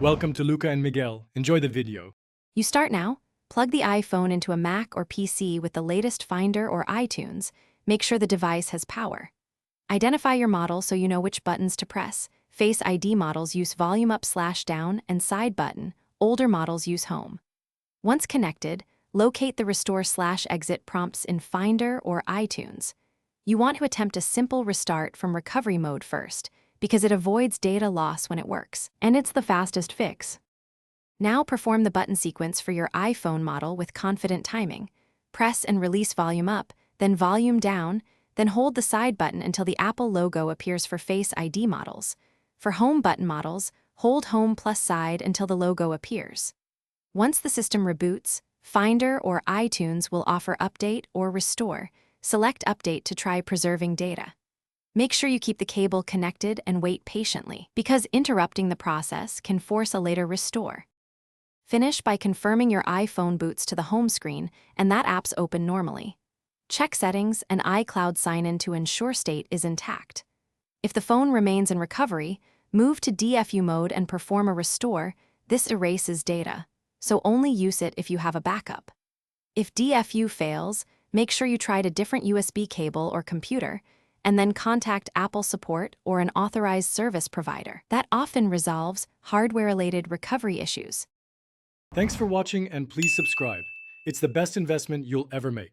Welcome to Luca and Miguel. Enjoy the video. You start now. Plug the iPhone into a Mac or PC with the latest Finder or iTunes. Make sure the device has power. Identify your model so you know which buttons to press. Face ID models use volume up/down and side button. Older models use home. Once connected, locate the restore/exit prompts in Finder or iTunes. You want to attempt a simple restart from recovery mode first, because it avoids data loss when it works, and it's the fastest fix. Now perform the button sequence for your iPhone model with confident timing. Press and release volume up, then volume down, then hold the side button until the Apple logo appears for Face ID models. For home button models, hold home plus side until the logo appears. Once the system reboots, Finder or iTunes will offer update or restore. Select update to try preserving data. Make sure you keep the cable connected and wait patiently, because interrupting the process can force a later restore. Finish by confirming your iPhone boots to the home screen and that app's open normally. Check settings and iCloud sign-in to ensure state is intact. If the phone remains in recovery, move to DFU mode and perform a restore. This erases data, so only use it if you have a backup. If DFU fails, make sure you tried a different USB cable or computer, and then contact Apple support or an authorized service provider. That often resolves hardware-related recovery issues. Thanks for watching and please subscribe. It's the best investment you'll ever make.